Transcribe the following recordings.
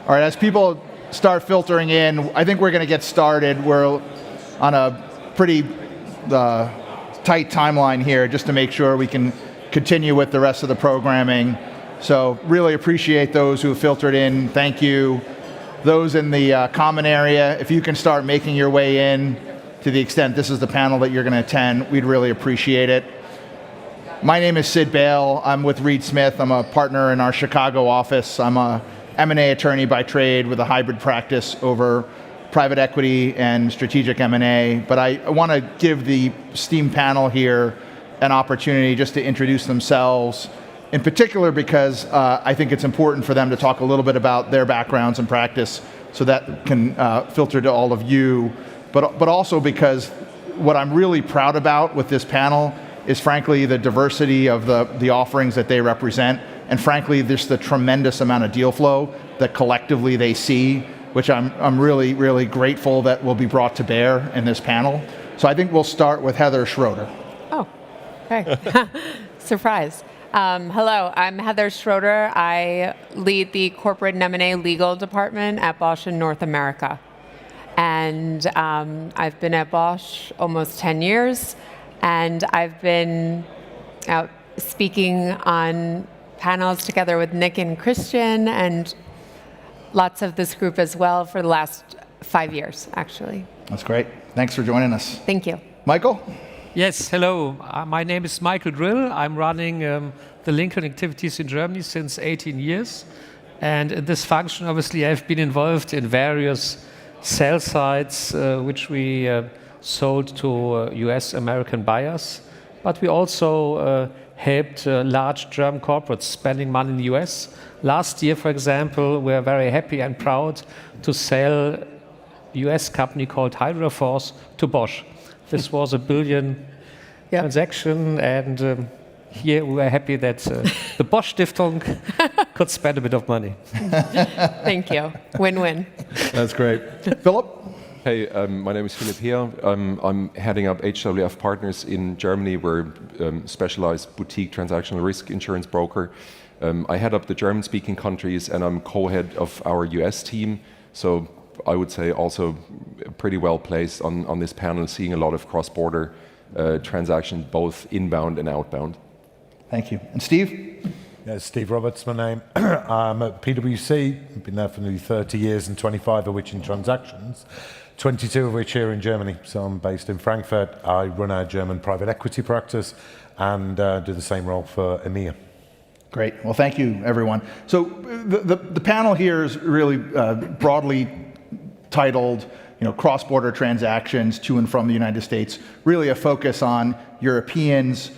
All right, as people start filtering in, I think we're going to get started. We're on a pretty tight timeline here just to make sure we can continue with the rest of the programming. So really appreciate those who have filtered in. Thank you. Those in the common area, if you can start making your way in to the extent this is the panel that you're going to attend, we'd really appreciate it. My name is Sid Bale. I'm with Reed Smith. I'm a partner in our Chicago office. I'm a M&A attorney by trade with a hybrid practice over private equity and strategic M&A. But I want to give the esteemed panel here an opportunity just to introduce themselves, in particular because I think it's important for them to talk a little bit about their backgrounds and practice so that can filter to all of you. But also because what I'm really proud about with this panel is frankly the diversity of the offerings that they represent, and frankly just the tremendous amount of deal flow that collectively they see, which I'm really, really grateful that will be brought to bear in this panel. So I think we'll start with Heather Schroeder. Oh, okay. Surprise. Hello, I'm Heather Schroeder. I lead the corporate and M&A legal department at Bosch in North America. And I've been at Bosch almost 10 years. And I've been out speaking on panels together with Nick and Christian and lots of this group as well for the last 5 years, actually. That's great. Thanks for joining us. Thank you. Michael? Yes, hello. My name is Michael Drill. I'm running the Lincoln activities in Germany since 18 years. And in this function, obviously, I've been involved in various sell sides, which we sold to US American buyers, but we also helped large German corporates spending money in the US. Last year, for example, we are very happy and proud to sell a US company called Hydroforce to Bosch. This was a $1 billion transaction, and here we were happy that the Bosch Stiftung could spend a bit of money. Thank you. Win-win. That's great. Philip? Hey, my name is Philipp Heer. I'm heading up HWF Partners in Germany. We're a specialized boutique transactional risk insurance broker. I head up the German-speaking countries, and I'm co-head of our US team. So I would say also pretty well placed on this panel, seeing a lot of cross-border transactions, both inbound and outbound. Thank you. And Steve? Yeah, Steve Roberts, my name. I'm at PwC. I've been there for nearly 30 years and 25 of which in transactions, 22 of which here in Germany. So I'm based in Frankfurt. I run our German private equity practice and do the same role for EMEA. Great. Well, thank you, everyone. So the panel here is really broadly titled, cross-border transactions to and from the United States, really a focus on Europeans,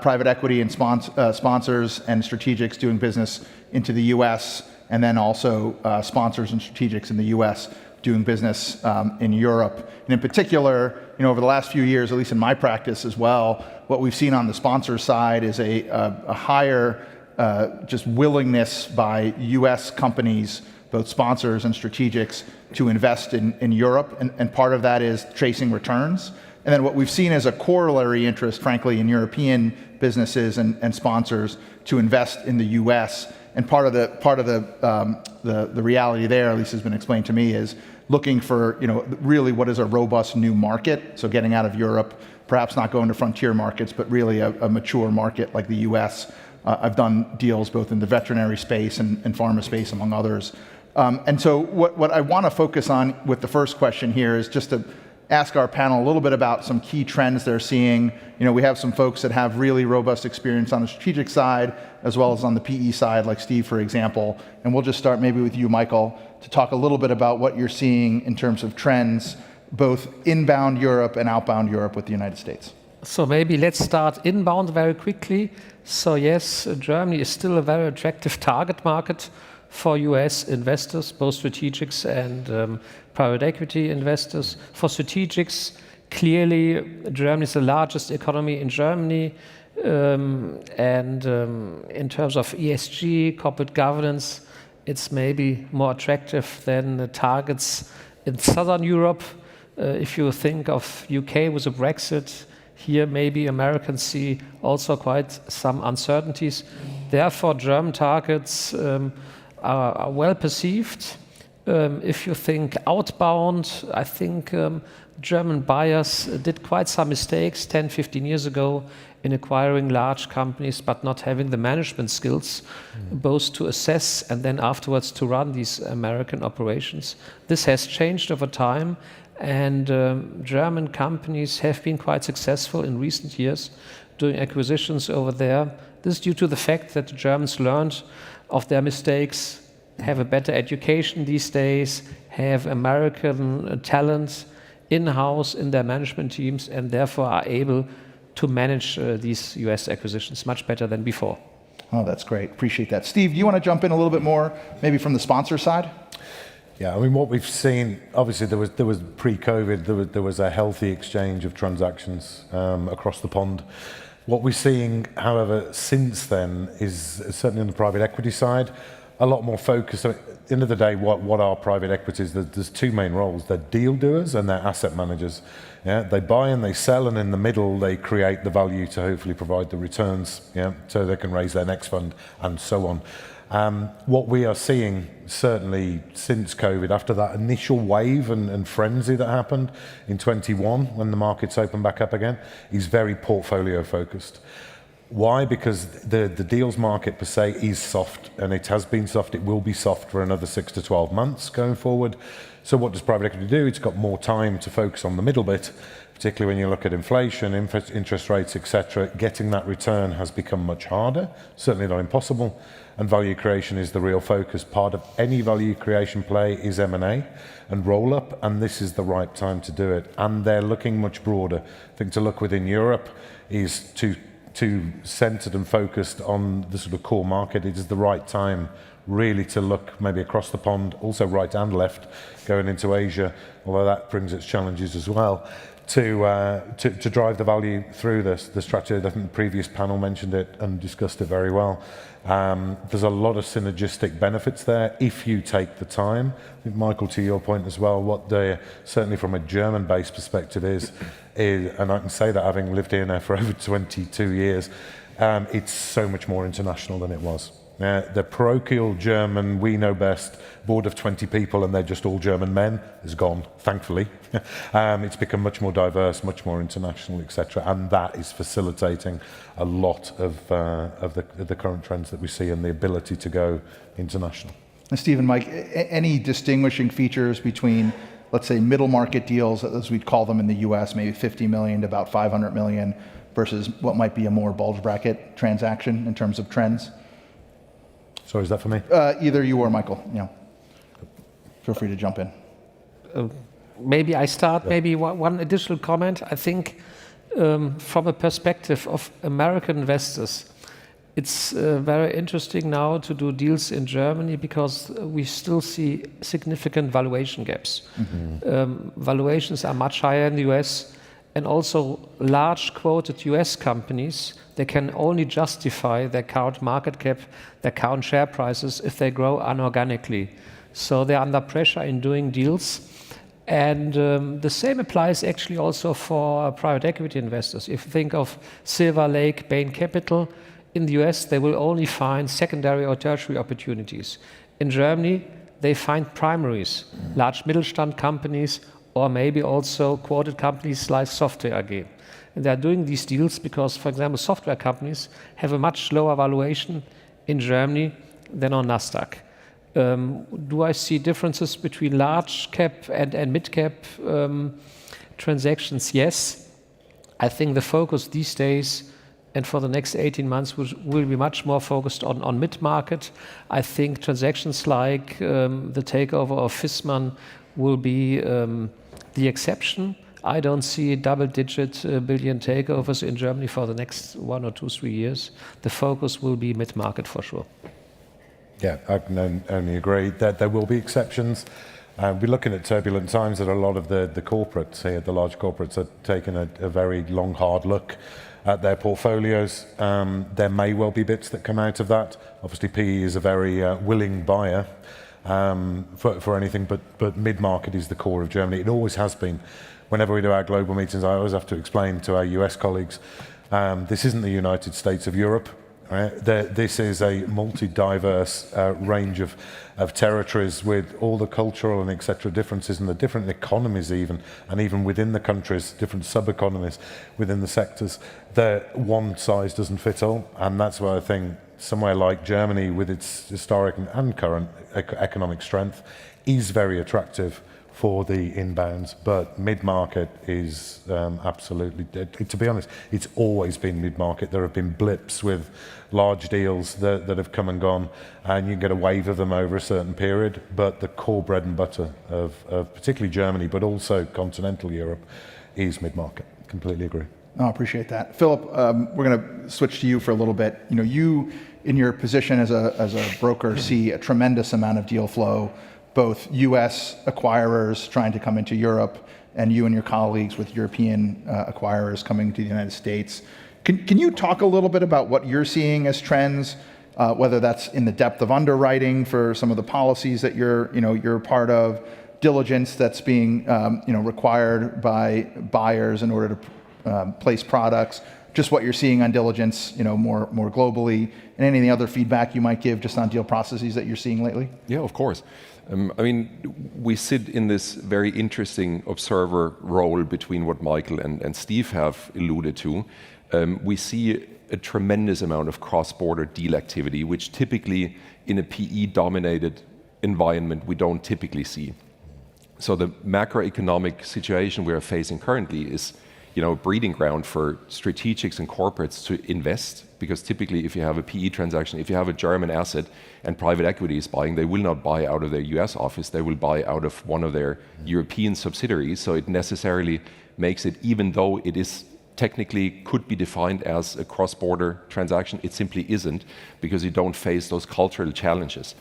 private equity and sponsors and strategics doing business into the U.S., and then also sponsors and strategics in the U.S. doing business in Europe. And in particular, over the last few years, at least in my practice as well, what we've seen on the sponsor side is a higher just willingness by U.S. companies, both sponsors and strategics, to invest in Europe, and part of that is chasing returns. And then what we've seen is a corollary interest, frankly, in European businesses and sponsors to invest in the U.S. And part of the reality there, at least has been explained to me, is looking for really what is a robust new market. So getting out of Europe, perhaps not going to frontier markets, but really a mature market like the U.S. I've done deals both in the veterinary space and pharma space, among others. And so what I want to focus on with the first question here is just to ask our panel a little bit about some key trends they're seeing. We have some folks that have really robust experience on the strategic side, as well as on the PE side, like Steve, for example. And we'll just start maybe with you, Michael, to talk a little bit about what you're seeing in terms of trends, both inbound Europe and outbound Europe with the United States. So maybe let's start inbound very quickly. So yes, Germany is still a very attractive target market for US investors, both strategics and private equity investors. For strategics, clearly Germany is the largest economy in Germany, and in terms of ESG, corporate governance, it's maybe more attractive than the targets in Southern Europe. If you think of UK with a Brexit, here maybe Americans see also quite some uncertainties. Therefore, German targets are well perceived. If you think outbound, I think German buyers did quite some mistakes 10, 15 years ago in acquiring large companies but not having the management skills, both to assess and then afterwards to run these American operations. This has changed over time, and German companies have been quite successful in recent years doing acquisitions over there. This is due to the fact that the Germans learned of their mistakes, have a better education these days, have American talent in-house in their management teams, and therefore are able to manage these US acquisitions much better than before. Oh, that's great. Appreciate that. Steve, do you want to jump in a little bit more, maybe from the sponsor side? Yeah, I mean, what we've seen, obviously there was pre-COVID, there was a healthy exchange of transactions across the pond. What we're seeing, however, since then is certainly on the private equity side, a lot more focus. At the end of the day, what are private equities? There's two main roles. They're deal doers and they're asset managers. Yeah, they buy and they sell, and in the middle they create the value to hopefully provide the returns, yeah, so they can raise their next fund and so on. What we are seeing, certainly since COVID, after that initial wave and frenzy that happened in 21 when the markets opened back up again, is very portfolio focused. Why? Because the deals market per se is soft, and it has been soft. It will be soft for another 6 to 12 months going forward. So what does private equity do? It's got more time to focus on the middle bit, particularly when you look at inflation, interest rates, etc. Getting that return has become much harder, certainly not impossible, and value creation is the real focus. Part of any value creation play is M&A and roll-up, and this is the right time to do it. And they're looking much broader. I think to look within Europe is too centered and focused on the sort of core market. It is the right time really to look maybe across the pond, also right and left, going into Asia, although that brings its challenges as well, to drive the value through the strategy. I think the previous panel mentioned it and discussed it very well. There's a lot of synergistic benefits there if you take the time. I think, Michael, to your point as well, what certainly from a German-based perspective is, and I can say that having lived here now for over 22 years, it's so much more international than it was. The parochial German, we know best, board of 20 people and they're just all German men, is gone, thankfully. It's become much more diverse, much more international, etc. And that is facilitating a lot of the current trends that we see and the ability to go international. And Steve and Mike, any distinguishing features between, let's say, middle market deals, as we'd call them in the US, maybe 50 million to about 500 million, versus what might be a more bulge bracket transaction in terms of trends? Sorry, is that for me? Either you or Michael. Yeah. Feel free to jump in. Maybe I start. Maybe one additional comment. I think from a perspective of American investors, it's very interesting now to do deals in Germany because we still see significant valuation gaps. Valuations are much higher in the US, and also large quoted US companies, they can only justify their current market cap, their current share prices if they grow unorganically. So they're under pressure in doing deals. And the same applies actually also for private equity investors. If you think of Silver Lake, Bain Capital, in the US, they will only find secondary or tertiary opportunities. In Germany, they find primaries, large Mittelstand companies, or maybe also quoted companies like Software AG. And they're doing these deals because, for example, software companies have a much lower valuation in Germany than on Nasdaq. Do I see differences between large cap and mid cap transactions? Yes. I think the focus these days and for the next 18 months will be much more focused on mid-market. I think transactions like the takeover of Fissmann will be the exception. I don't see double-digit billion takeovers in Germany for the next 1 or 2, 3 years. The focus will be mid-market for sure. Yeah, I can only agree that there will be exceptions. We're looking at turbulent times that a lot of the corporates here, the large corporates, are taking a very long, hard look at their portfolios. There may well be bits that come out of that. Obviously, PE is a very willing buyer for anything, but mid-market is the core of Germany. It always has been. Whenever we do our global meetings, I always have to explain to our US colleagues, this isn't the United States of Europe. right? This is a multi-diverse range of territories with all the cultural and etc. differences and the different economies even, and even within the countries, different sub-economies within the sectors. That one size doesn't fit all, and that's why I think somewhere like Germany, with its historic and current economic strength, is very attractive for the inbounds, but mid-market is absolutely, to be honest, it's always been mid-market. There have been blips with large deals that have come and gone, and you get a wave of them over a certain period, but the core bread and butter of particularly Germany, but also continental Europe, is mid-market. Completely agree. I appreciate that. Philip, we're going to switch to you for a little bit. You know, you, in your position as a broker, see a tremendous amount of deal flow, both U.S. acquirers trying to come into Europe, and you and your colleagues with European acquirers coming to the United States. Can you talk a little bit about what you're seeing as trends, whether that's in the depth of underwriting for some of the policies that you're part of, diligence that's being required by buyers in order to place products, just what you're seeing on diligence, more globally, and any other feedback you might give just on deal processes that you're seeing lately? Yeah, of course. I mean, we sit in this very interesting observer role between what Michael and Steve have alluded to. We see a tremendous amount of cross-border deal activity, which typically in a PE-dominated environment we don't typically see. So the macroeconomic situation we are facing currently is a breeding ground for strategics and corporates to invest, because typically if you have a PE transaction, if you have a German asset and private equity is buying, they will not buy out of their US office, they will buy out of one of their European subsidiaries. So it necessarily makes it, even though it is technically could be defined as a cross-border transaction, it simply isn't, because you don't face those cultural challenges.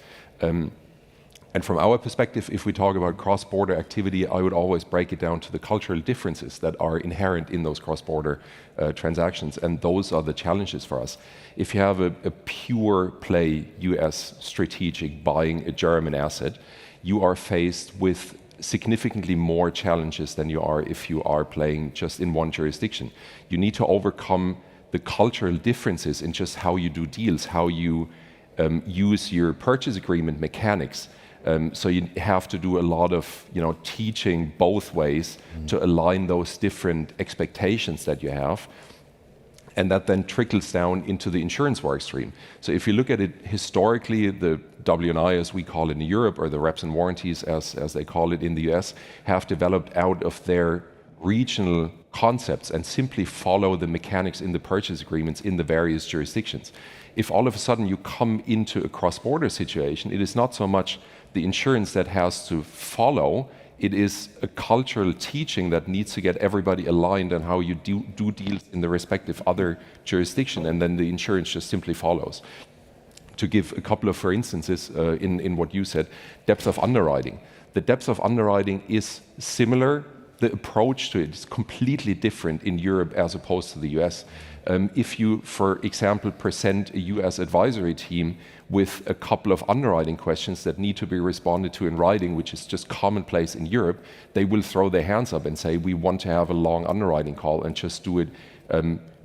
And from our perspective, if we talk about cross-border activity, I would always break it down to the cultural differences that are inherent in those cross-border transactions, and those are the challenges for us. If you have a pure play US strategic buying a German asset, you are faced with significantly more challenges than you are if you are playing just in one jurisdiction. You need to overcome the cultural differences in just how you do deals, how you use your purchase agreement mechanics. So you have to do a lot of teaching both ways to align those different expectations that you have, and that then trickles down into the insurance work stream. So if you look at it historically, the W&I, as we call it in Europe, or the reps and warranties as they call it in the US, have developed out of their regional concepts and simply follow the mechanics in the purchase agreements in the various jurisdictions. If all of a sudden you come into a cross-border situation, it is not so much the insurance that has to follow, it is a cultural teaching that needs to get everybody aligned on how you do deals in the respective other jurisdiction, and then the insurance just simply follows. To give a couple of, for instances, in what you said, depth of underwriting. The depth of underwriting is similar. The approach to it is completely different in Europe as opposed to the US. If you, for example, present a US advisory team with a couple of underwriting questions that need to be responded to in writing, which is just commonplace in Europe, they will throw their hands up and say, we want to have a long underwriting call, and just do it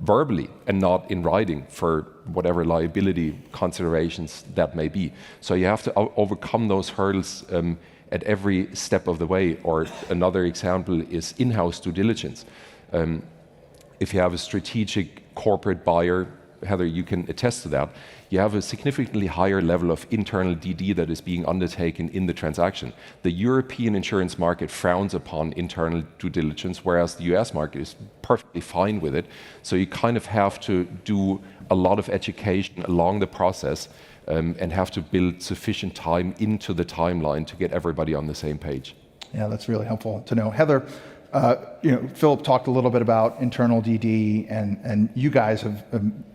verbally and not in writing for whatever liability considerations that may be. So you have to overcome those hurdles at every step of the way. Or another example is in-house due diligence. If you have a strategic corporate buyer, Heather, you can attest to that, you have a significantly higher level of internal DD that is being undertaken in the transaction. The European insurance market frowns upon internal due diligence, whereas the US market is perfectly fine with it. So you kind of have to do a lot of education along the process, and have to build sufficient time into the timeline to get everybody on the same page. Yeah, that's really helpful to know. Heather, Philip talked a little bit about internal DD, and you guys have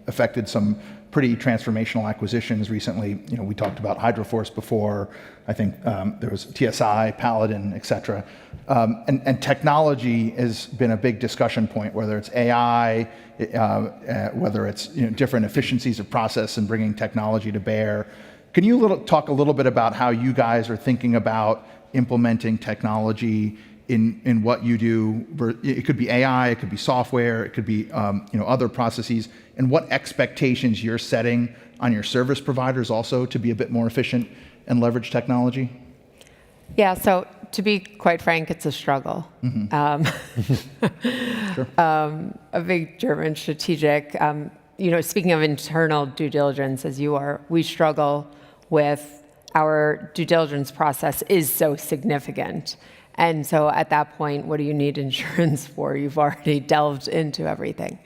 affected some pretty transformational acquisitions recently. We talked about Hydroforce before. I think there was TSI, Paladin, et cetera. And technology has been a big discussion point, whether it's AI, whether it's different efficiencies of process and bringing technology to bear. Can you talk a little bit about how you guys are thinking about implementing technology in what you do? It could be AI, it could be software, it could be other processes, and what expectations you're setting on your service providers also to be a bit more efficient and leverage technology? Yeah, so to be quite frank, it's a struggle. Sure. A big German strategic, speaking of internal due diligence, as you are, we struggle with our due diligence process is so significant. And so at that point, what do you need insurance for? You've already delved into everything.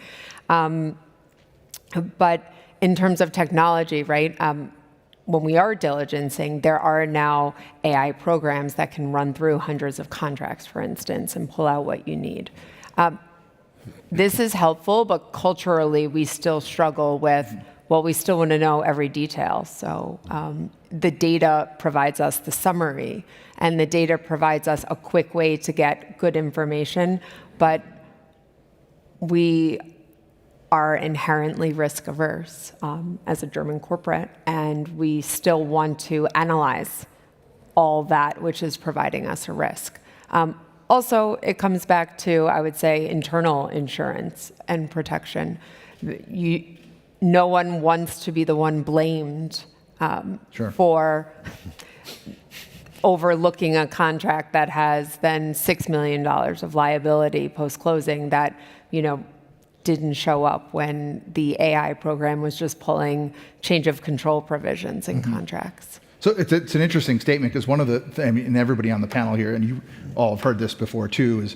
But in terms of technology, right, when we are diligencing, there are now AI programs that can run through hundreds of contracts, for instance, and pull out what you need. This is helpful, but culturally, we still struggle with, well, we still want to know every detail. So the data provides us the summary, and the data provides us a quick way to get good information, but we are inherently risk averse as a German corporate, and we still want to analyze all that which is providing us a risk. Also, it comes back to, I would say, internal insurance and protection. No one wants to be the one blamed Sure. for overlooking a contract that has then $6 million of liability post-closing that, didn't show up when the AI program was just pulling change of control provisions in contracts. So it's an interesting statement, because one of and everybody on the panel here, and you all have heard this before too, is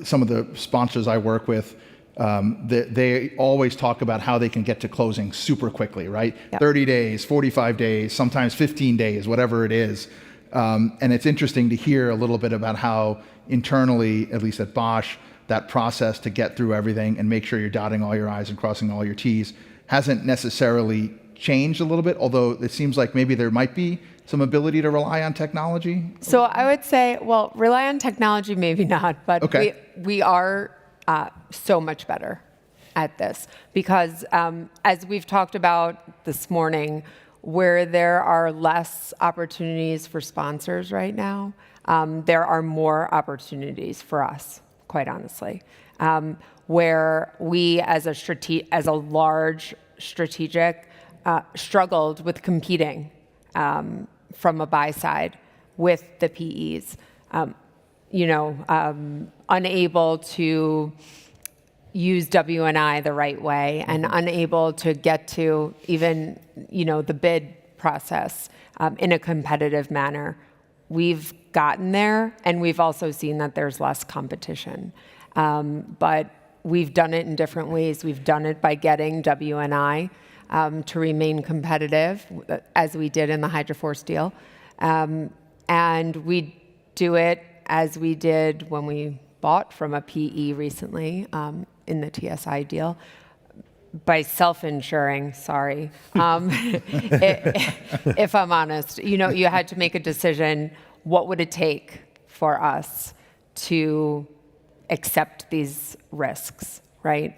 some of the sponsors I work with, they always talk about how they can get to closing super quickly, right? Yep. 30 days, 45 days, sometimes 15 days, whatever it is. And it's interesting to hear a little bit about how internally, at least at Bosch, that process to get through everything and make sure you're dotting all your I's and crossing all your T's hasn't necessarily changed a little bit, although it seems like maybe there might be some ability to rely on technology. So I would say, well, rely on technology, maybe not, but Okay. we are so much better at this because as we've talked about this morning, where there are less opportunities for sponsors right now, there are more opportunities for us, quite honestly, where we as a large strategic struggled with competing from a buy side with the PEs, unable to use W&I the right way and unable to get to even, the bid process in a competitive manner. We've gotten there, and we've also seen that there's less competition. But we've done it in different ways. We've done it by getting W&I to remain competitive, as we did in the Hydroforce deal. And we do it as we did when we bought from a PE recently in the TSI deal, by self-insuring, sorry. If I'm honest, you had to make a decision, what would it take for us to accept these risks, right,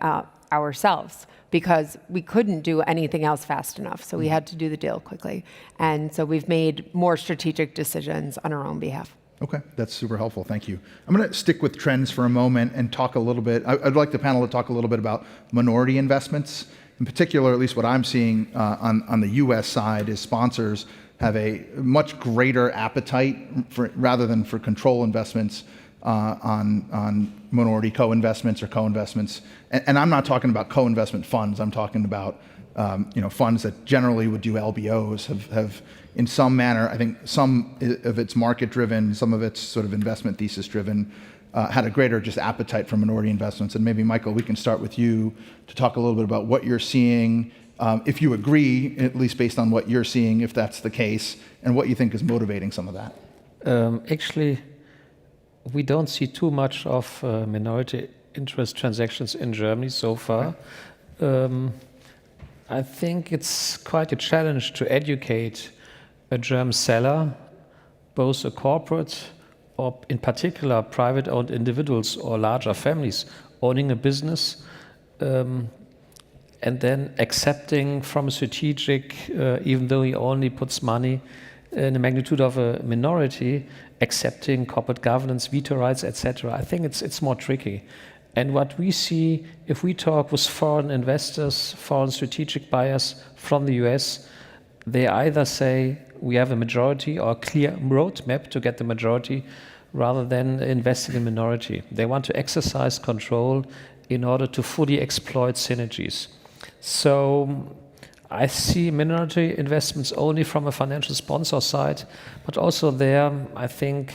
ourselves? Because we couldn't do anything else fast enough, so we had to do the deal quickly. And so we've made more strategic decisions on our own behalf. Okay, that's super helpful. Thank you. I'm going to stick with trends for a moment and talk a little bit. I'd like the panel to talk a little bit about minority investments. In particular, at least what I'm seeing on the U.S. side is sponsors have a much greater appetite rather than for control investments on minority co-investments or co-investments. And I'm not talking about co-investment funds. I'm talking about funds that generally would do LBOs have in some manner, I think some of it's market-driven, some of it's sort of investment thesis-driven, had a greater just appetite for minority investments. And maybe, Michael, we can start with you to talk a little bit about what you're seeing, if you agree, at least based on what you're seeing, if that's the case, and what you think is motivating some of that. Actually, we don't see too much of minority interest transactions in Germany so far. I think it's quite a challenge to educate a German seller, both a corporate or in particular private-owned individuals or larger families owning a business, and then accepting from a strategic, even though he only puts money in the magnitude of a minority, accepting corporate governance, veto rights, etc. I think it's more tricky. And what we see, if we talk with foreign investors, foreign strategic buyers from the US, they either say we have a majority or a clear roadmap to get the majority rather than investing in minority. They want to exercise control in order to fully exploit synergies. So I see minority investments only from a financial sponsor side, but also there I think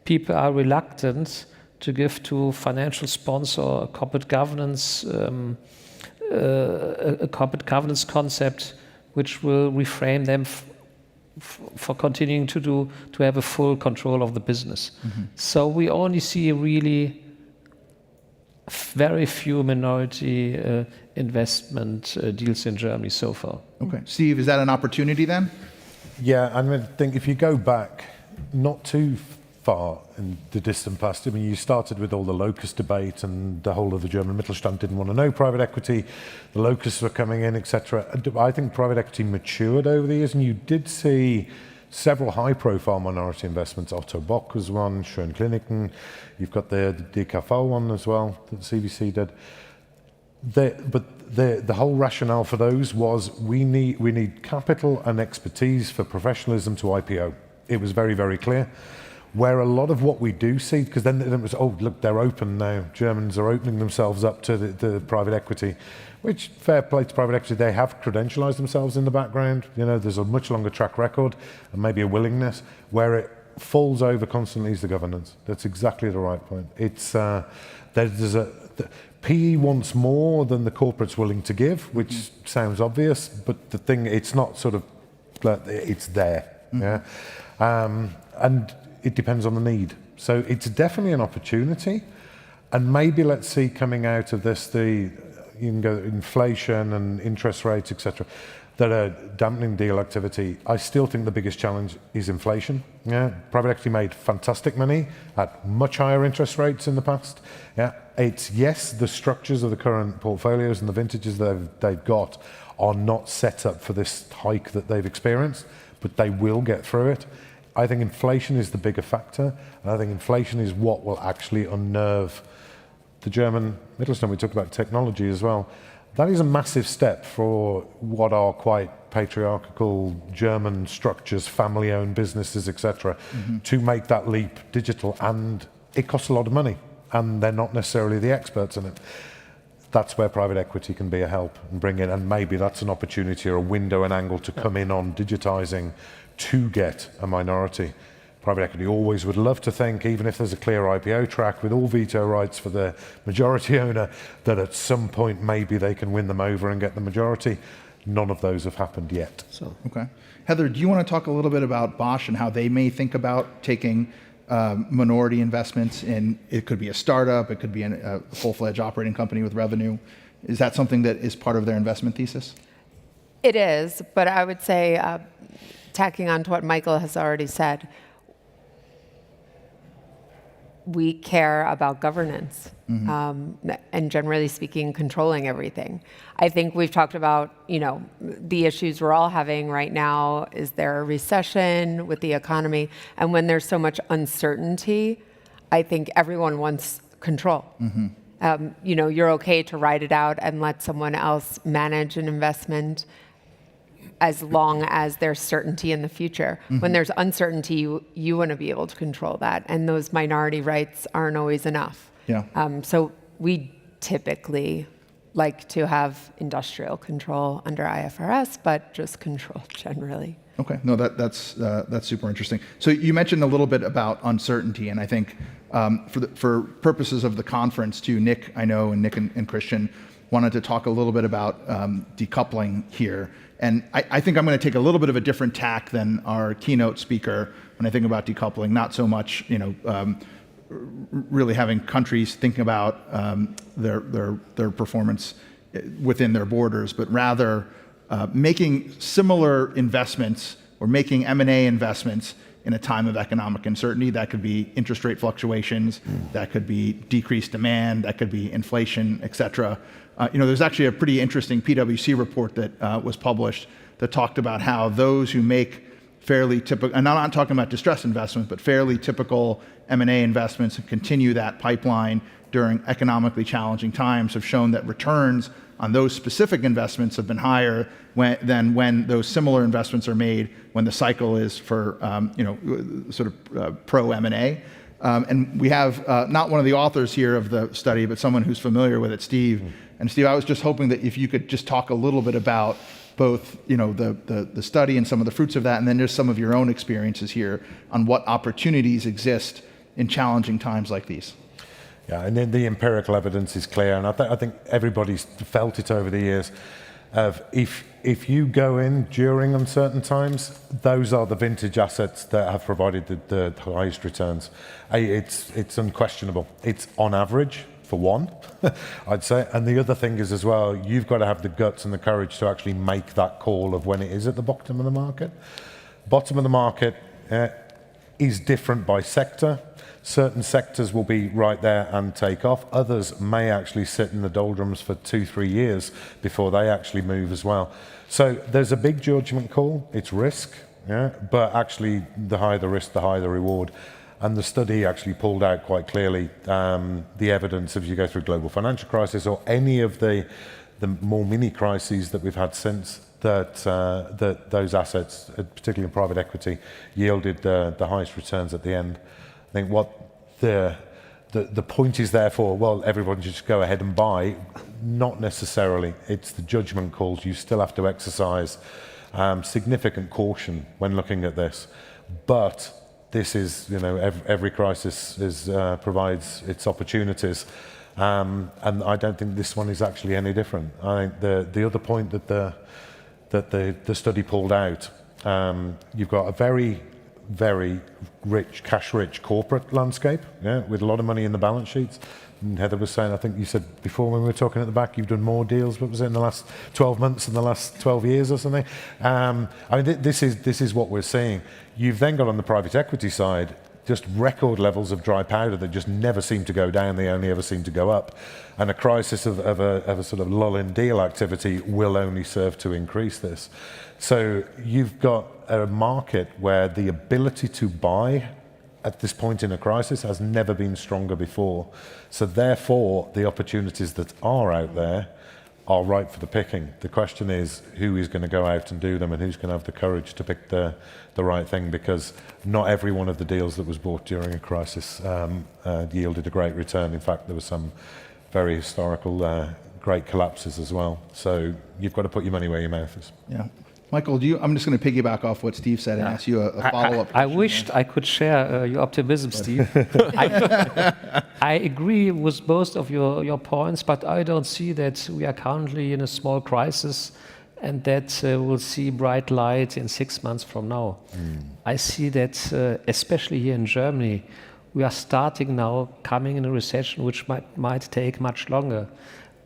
people are reluctant to give to financial sponsor a corporate governance concept which will reframe them for continuing to have a full control of the business. So we only see really very few minority investment deals in Germany so far. Okay. Steve, is that an opportunity then? Yeah, I mean, I think if you go back not too far in the distant past, I mean, you started with all the locust debate and the whole of the German Mittelstand didn't want to know private equity, the locusts were coming in, etc. I think private equity matured over the years, and you did see several high-profile minority investments. Otto Bock was one, Schön Kliniken, you've got the DKV one as well, that the CVC did. But the whole rationale for those was we need capital and expertise for professionalism to IPO. It was very, very clear. Where a lot of what we do see, because then it was, oh, look, they're open now. Germans are opening themselves up to the private equity, which, fair play to private equity, they have credentialized themselves in the background. You know, there's a much longer track record and maybe a willingness. Where it falls over constantly is the governance. That's exactly the right point. It's PE wants more than the corporate's willing to give, which sounds obvious, but the thing, it's not sort of, it's there. Yeah, and it depends on the need. So it's definitely an opportunity, and maybe let's see coming out of this you can go inflation and interest rates, etc., that are dampening deal activity. I still think the biggest challenge is inflation. Yeah, private equity made fantastic money at much higher interest rates in the past. Yeah, it's yes, the structures of the current portfolios and the vintages that they've got are not set up for this hike that they've experienced, but they will get through it. I think inflation is the bigger factor, and I think inflation is what will actually unnerve the German Mittelstand. We talked about technology as well. That is a massive step for what are quite patriarchal German structures, family-owned businesses, etc., to make that leap digital, and it costs a lot of money, and they're not necessarily the experts in it. That's where private equity can be a help and bring in, and maybe that's an opportunity or a window and angle to come in on digitizing to get a minority. Private equity always would love to think, even if there's a clear IPO track with all veto rights for the majority owner, that at some point maybe they can win them over and get the majority. None of those have happened yet. So, okay. Heather, do you want to talk a little bit about Bosch and how they may think about taking minority investments in, it could be a startup, it could be a full-fledged operating company with revenue. Is that something that is part of their investment thesis? It is, but I would say, tacking on to what Michael has already said, we care about governance and generally speaking, controlling everything. I think we've talked about, the issues we're all having right now. Is there a recession with the economy? And when there's so much uncertainty, I think everyone wants control. You're okay to ride it out and let someone else manage an investment as long as there's certainty in the future. When there's uncertainty, you want to be able to control that, and those minority rights aren't always enough. Yeah. So we typically like to have industrial control under IFRS, but just control generally. Okay, no, that's super interesting. So you mentioned a little bit about uncertainty, and I think for purposes of the conference too, Nick, I know, and Nick and Christian wanted to talk a little bit about decoupling here. And I think I'm going to take a little bit of a different tack than our keynote speaker when I think about decoupling. Not so much, really having countries thinking about their performance within their borders, but rather making similar investments or making M&A investments in a time of economic uncertainty. That could be interest rate fluctuations, that could be decreased demand, that could be inflation, et cetera. There's actually a pretty interesting PwC report that was published that talked about how those who make fairly typical, and I'm not talking about distressed investments, but fairly typical M&A investments and continue that pipeline during economically challenging times have shown that returns on those specific investments have been higher than when those similar investments are made when the cycle is for sort of pro M&A. And we have not one of the authors here of the study, but someone who's familiar with it, Steve. And Steve, I was just hoping that if you could just talk a little bit about both the study and some of the fruits of that, and then there's some of your own experiences here on what opportunities exist in challenging times like these. Yeah, and then the empirical evidence is clear, and I think everybody's felt it over the years. Of if you go in during uncertain times, those are the vintage assets that have provided the highest returns. It's unquestionable. It's on average, for one, I'd say. And the other thing is as well, you've got to have the guts and the courage to actually make that call of when it is at the bottom of the market. Bottom of the market is different by sector. Certain sectors will be right there and take off. Others may actually sit in the doldrums for 2-3 years before they actually move as well. So there's a big judgment call. It's risk, but actually the higher the risk, the higher the reward. And the study actually pulled out quite clearly the evidence if you go through global financial crisis or any of the more mini crises that we've had since, that those assets, particularly in private equity, yielded the highest returns at the end. I think what the point is therefore, well, everyone should just go ahead and buy. Not necessarily. It's the judgment calls. You still have to exercise significant caution when looking at this. But this is, every crisis provides its opportunities. And I don't think this one is actually any different. I think the other point that the study pulled out, you've got a very rich, cash-rich corporate landscape, with a lot of money in the balance sheets. And Heather was saying, I think you said before when we were talking at the back, you've done more deals, what was it, in the last 12 months than the last 12 years or something? I mean, this is what we're seeing. You've then got on the private equity side, just record levels of dry powder that just never seem to go down, they only ever seem to go up. And a crisis of a sort of lull in deal activity will only serve to increase this. So you've got a market where the ability to buy at this point in a crisis has never been stronger before. So therefore, the opportunities that are out there are ripe for the picking. The question is, who is going to go out and do them, and who's going to have the courage to pick the right thing, because not every one of the deals that was bought during a crisis yielded a great return. In fact, there were some very historical great collapses as well. So you've got to put your money where your mouth is. Yeah. Michael, I'm just going to piggyback off what Steve said and ask you a follow-up question. I wished I could share your optimism, Steve. I agree with most of your points, but I don't see that we are currently in a small crisis and that we'll see bright light in 6 months from now. I see that, especially here in Germany, we are starting now coming in a recession which might take much longer.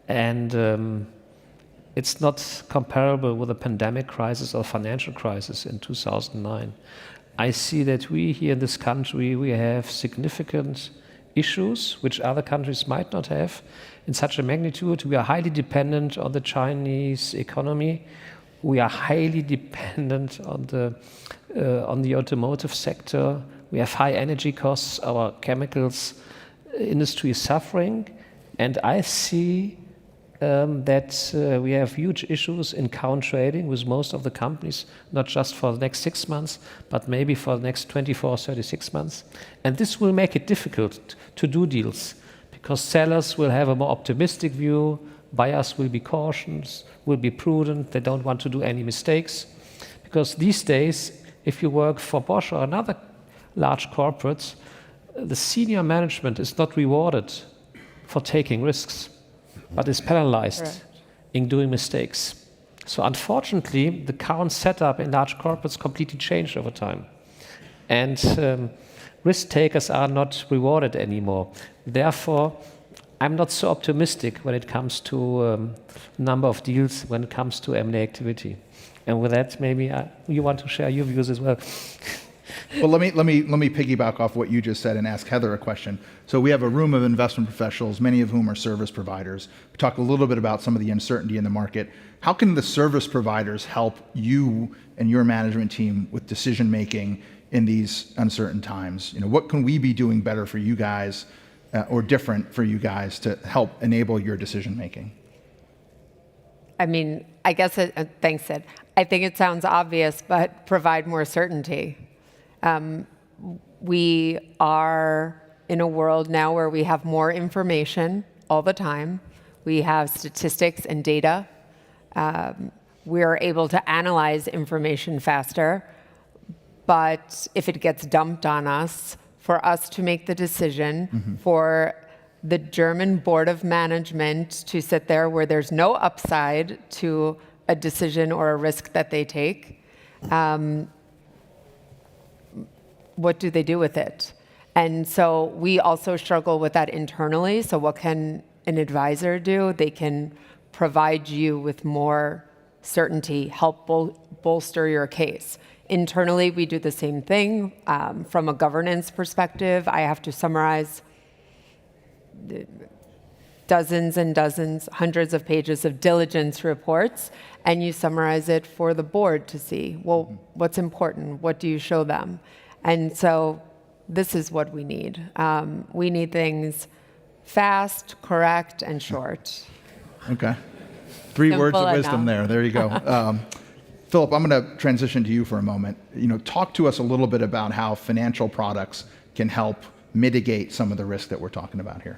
And it's not comparable with a pandemic crisis or financial crisis in 2009. I see that we here in this country, we have significant issues which other countries might not have in such a magnitude. We are highly dependent on the Chinese economy. We are highly dependent on the automotive sector. We have high energy costs. Our chemicals industry is suffering. And I see that we have huge issues in current trading with most of the companies, not just for the next 6 months, but maybe for the next 24, 36 months. And this will make it difficult to do deals because sellers will have a more optimistic view, buyers will be cautious, will be prudent, they don't want to do any mistakes. Because these days, if you work for Bosch or another large corporates, the senior management is not rewarded for taking risks, but is penalized in doing mistakes. So unfortunately, the current setup in large corporates completely changed over time. And risk takers are not rewarded anymore. Therefore, I'm not so optimistic when it comes to number of deals, when it comes to M&A activity. And with that, maybe you want to share your views as well. Well, let me piggyback off what you just said and ask Heather a question. So we have a room of investment professionals, many of whom are service providers. We talked a little bit about some of the uncertainty in the market. How can the service providers help you and your management team with decision making in these uncertain times? What can we be doing better for you guys or different for you guys to help enable your decision making? I mean, I guess, thanks, Sid. I think it sounds obvious, but provide more certainty. We are in a world now where we have more information all the time. We have statistics and data. We are able to analyze information faster. But if it gets dumped on us, for us to make the decision, for the German Board of Management to sit there where there's no upside to a decision or a risk that they take, what do they do with it? And so we also struggle with that internally. So what can an advisor do? They can provide you with more certainty, help bolster your case. Internally, we do the same thing. From a governance perspective, I have to summarize dozens and dozens, hundreds of pages of diligence reports, and you summarize it for the board to see, well, what's important? What do you show them? And so this is what we need. We need things fast, correct, and short. Okay. Three Simple words of enough. wisdom there. There you go. Philip, I'm going to transition to you for a moment. Talk to us a little bit about how financial products can help mitigate some of the risk that we're talking about here.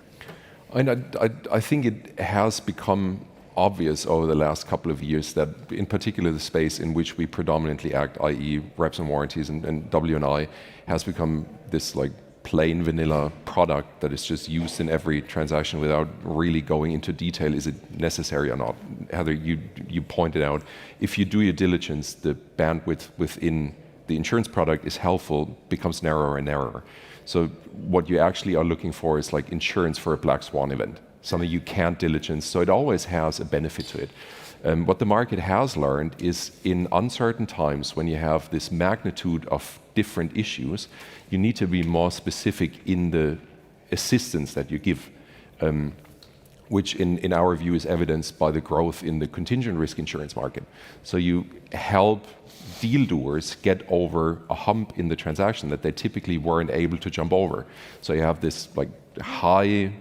I think it has become obvious over the last couple of years that, in particular, the space in which we predominantly act, i.e. reps and warranties and W&I, has become this like plain vanilla product that is just used in every transaction without really going into detail. Is it necessary or not? Heather, you pointed out, if you do your diligence, the bandwidth within the insurance product is helpful, becomes narrower and narrower. So what you actually are looking for is like insurance for a black swan event, something you can't diligence. So it always has a benefit to it. What the market has learned is in uncertain times, when you have this magnitude of different issues, you need to be more specific in the assistance that you give, which in our view is evidenced by the growth in the contingent risk insurance market. So you help deal doers get over a hump in the transaction that they typically weren't able to jump over. So you have this like high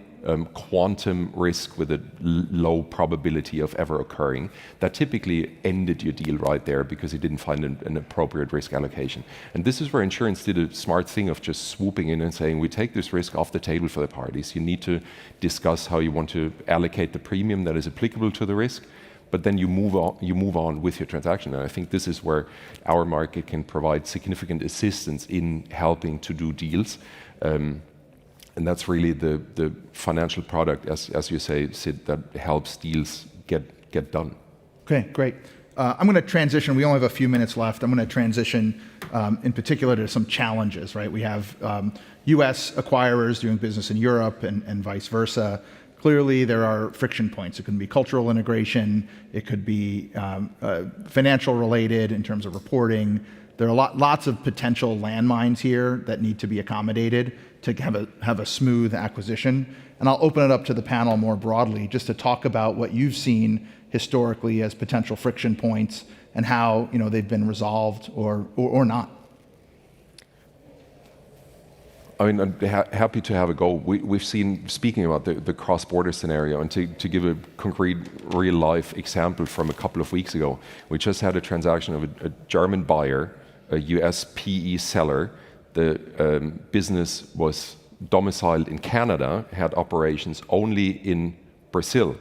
quantum risk with a low probability of ever occurring that typically ended your deal right there because you didn't find an appropriate risk allocation. And this is where insurance did a smart thing of just swooping in and saying, we take this risk off the table for the parties. You need to discuss how you want to allocate the premium that is applicable to the risk, but then you move on with your transaction. And I think this is where our market can provide significant assistance in helping to do deals. And that's really the financial product, as you say, Sid, that helps deals get done. Okay, great. I'm going to transition. We only have a few minutes left. I'm going to transition in particular to some challenges, right? We have U.S. acquirers doing business in Europe and vice versa. Clearly, there are friction points. It can be cultural integration. It could be financial related in terms of reporting. There are lots of potential landmines here that need to be accommodated to have a smooth acquisition. And I'll open it up to the panel more broadly just to talk about what you've seen historically as potential friction points and how they've been resolved or not. I mean, I'm happy to have a go. We've seen, speaking about the cross-border scenario, and to give a concrete, real-life example from a couple of weeks ago, we just had a transaction of a German buyer, a US PE seller. The business was domiciled in Canada, had operations only in Brazil.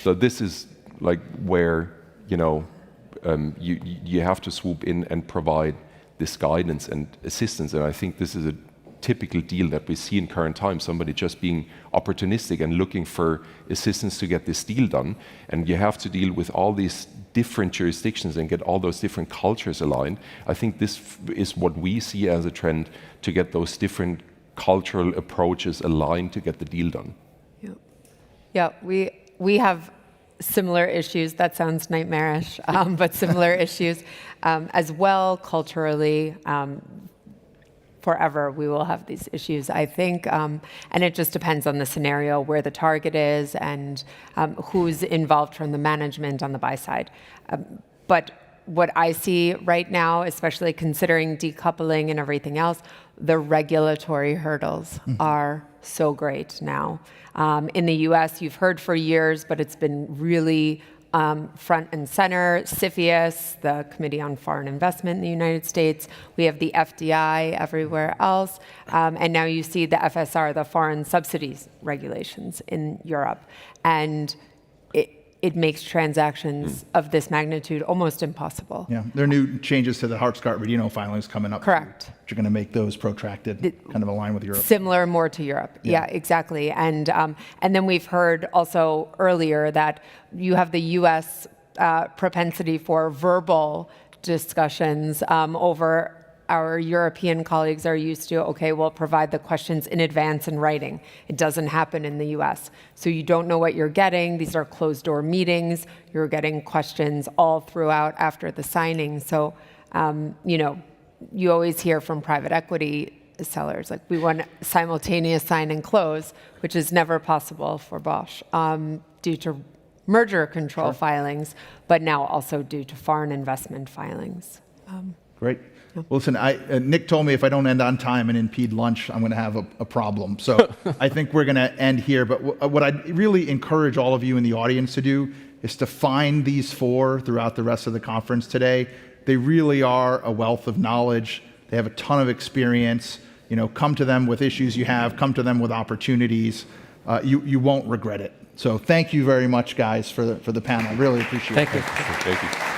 So this is like where you have to swoop in and provide this guidance and assistance. And I think this is a typical deal that we see in current times, somebody just being opportunistic and looking for assistance to get this deal done. And you have to deal with all these different jurisdictions and get all those different cultures aligned. I think this is what we see as a trend, to get those different cultural approaches aligned to get the deal done. Yeah, we have similar issues. That sounds nightmarish, but similar issues as well culturally. Forever we will have these issues, I think, and it just depends on the scenario, where the target is, and who's involved from the management on the buy side. But what I see right now, especially considering decoupling and everything else, the regulatory hurdles are so great now. In the US, you've heard for years, but it's been really front and center. CFIUS, the Committee on Foreign Investment in the United States. We have the FDI everywhere else. And now you see the FSR, the Foreign Subsidies Regulations in Europe. And it makes transactions of this magnitude almost impossible. Yeah, there are new changes to the Hart-Scott-Rodino filings coming up. Correct. Which are going to make those protracted, kind of align with Europe. Similar more to Europe. Yeah, exactly. And then we've heard also earlier that you have the U.S. Propensity for verbal discussions over. Our European colleagues are used to, okay, we'll provide the questions in advance in writing. It doesn't happen in the US. So you don't know what you're getting. These are closed door meetings. You're getting questions all throughout after the signing. So, you always hear from private equity sellers, like, we want simultaneous sign and close, which is never possible for Bosch due to merger control filings, but now also due to foreign investment filings. Great. Well, listen, Nick told me if I don't end on time and impede lunch, I'm going to have a problem. So I think we're going to end here. But what I'd really encourage all of you in the audience to do is to find these four throughout the rest of the conference today. They really are a wealth of knowledge. They have a ton of experience. Come to them with issues you have. Come to them with opportunities. You won't regret it. So thank you very much, guys, for the panel. Really appreciate it. Thank you. Thank you.